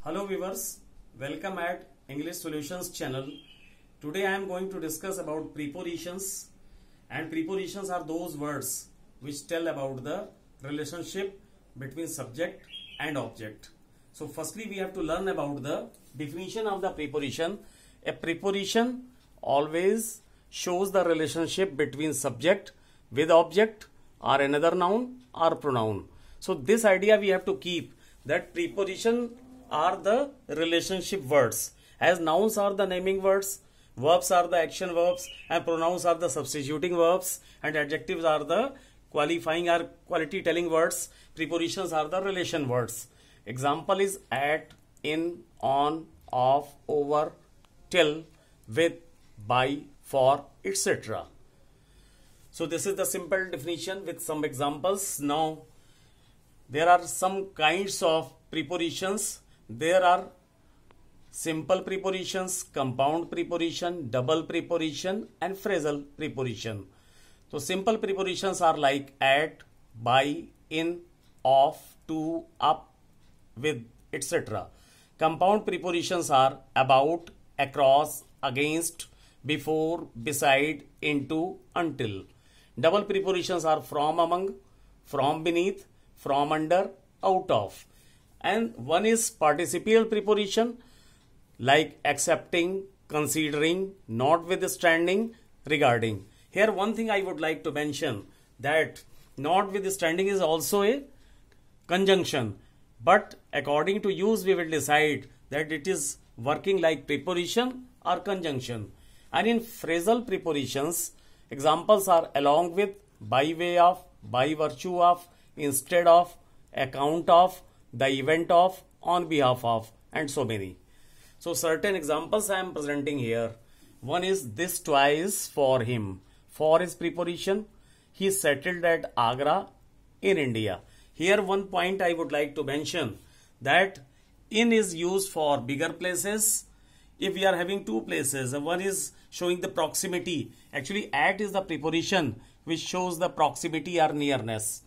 Hello viewers, welcome at English Solutions channel. Today I am going to discuss about prepositions, and prepositions are those words which tell about the relationship between subject and object. So firstly we have to learn about the definition of the preposition. A preposition always shows the relationship between subject with object or another noun or pronoun. So this idea we have to keep, that preposition are the relationship words, as nouns are the naming words, verbs are the action verbs, and pronouns are the substituting verbs, and adjectives are the qualifying or quality telling words. Prepositions are the relation words. Example is at, in, on, off, over, till, with, by, for, etc. So this is the simple definition with some examples. Now there are some kinds of prepositions. There are simple prepositions, compound preposition, double preposition, and phrasal preposition. So simple prepositions are like at, by, in, off, to, up, with, etc. Compound prepositions are about, across, against, before, beside, into, until. Double prepositions are from among, from beneath, from under, out of. And one is participial preposition like accepting, considering, notwithstanding, regarding. Here one thing I would like to mention, that notwithstanding is also a conjunction, but according to use we will decide that it is working like preposition or conjunction. And in phrasal prepositions, examples are along with, by way of, by virtue of, instead of, account of, the event of, on behalf of, and so many. So certain examples I am presenting here. One is, this toy is for him. For is preposition. He settled at Agra in India. Here one point I would like to mention, that in is used for bigger places. If we are having two places, one is showing the proximity. Actually at is the preposition which shows the proximity or nearness.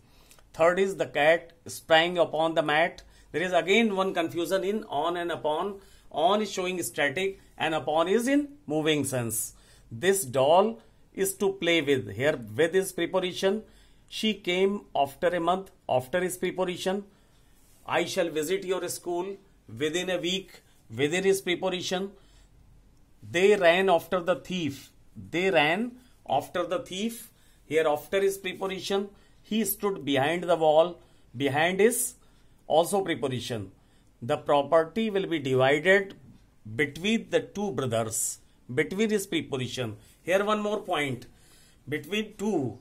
Third is, the cat sprang upon the mat. There is again one confusion in on and upon. On is showing static and upon is in moving sense. This doll is to play with. Here with is preposition. She came after a month. After is preposition. I shall visit your school within a week. Within is preposition. They ran after the thief. They ran after the thief. Here after is preposition. He stood behind the wall. Behind is also preposition. The property will be divided between the two brothers. Between is preposition. Here one more point. Between two.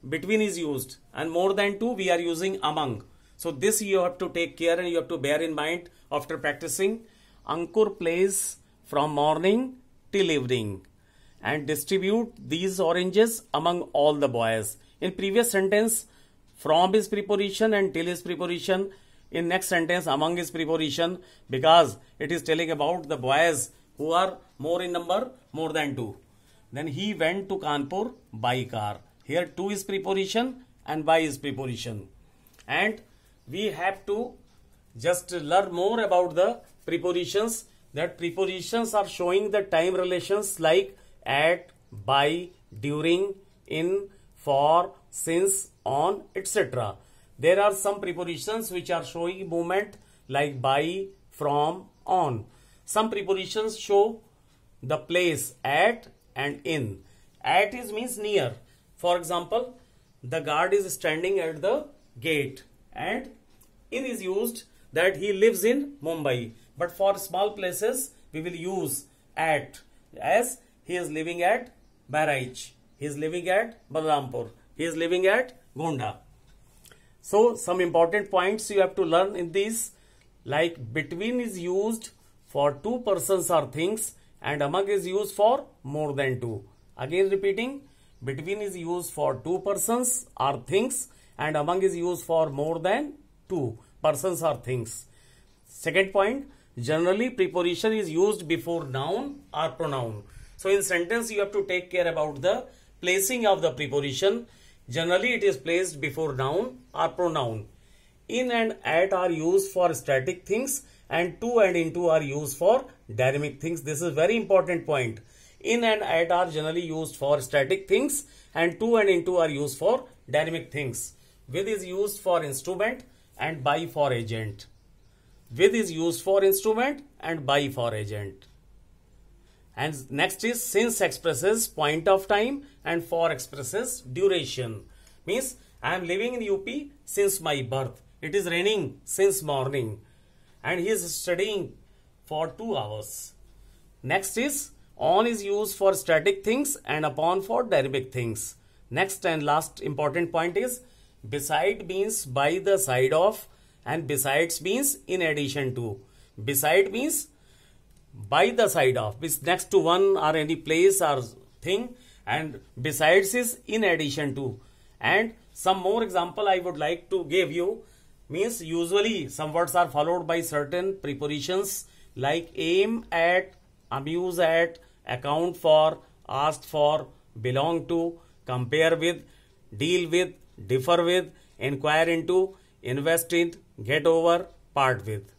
Between is used. And more than two we are using among. So this you have to take care and you have to bear in mind after practicing. Ankur plays from morning till evening and distribute these oranges among all the boys. In previous sentence, from is preposition and till is preposition. In next sentence, among is preposition, because it is telling about the boys who are more in number, more than two. Then he went to Kanpur by car. Here to is preposition and by is preposition. And we have to just learn more about the prepositions. That prepositions are showing the time relations like at, by, during, in, for, since, on, etc. There are some prepositions which are showing movement like by, from, on. Some prepositions show the place at and in. At is means near. For example, the guard is standing at the gate, and in is used that he lives in Mumbai. But for small places we will use at, as he is living at Bahraich. He is living at Balrampur. He is living at Gonda. So some important points you have to learn in these, like between is used for two persons or things and among is used for more than two. Again repeating, between is used for two persons or things and among is used for more than two persons or things. Second point, generally preposition is used before noun or pronoun. So in sentence you have to take care about the placing of the preposition. Generally it is placed before noun or pronoun. In and at are used for static things and to and into are used for dynamic things. This is very important point. In and at are generally used for static things and to and into are used for dynamic things. With is used for instrument and by for agent. With is used for instrument and by for agent. And next is since expresses point of time and for expresses duration. Means I am living in UP since my birth. It is raining since morning and he is studying for 2 hours. Next is on is used for static things and upon for dynamic things. Next and last important point is beside means by the side of and besides means in addition to. Beside means by the side of, means next to one or any place or thing, and besides is in addition to. And some more example I would like to give you. Means usually some words are followed by certain prepositions like aim at, amuse at, account for, asked for, belong to, compare with, deal with, differ with, inquire into, invest in, get over, part with.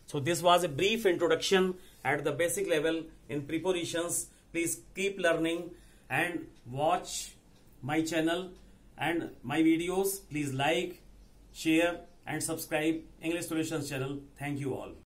So this was a brief introduction at the basic level in prepositions. Please keep learning and watch my channel and my videos. Please like, share and subscribe English Solutions channel. Thank you all.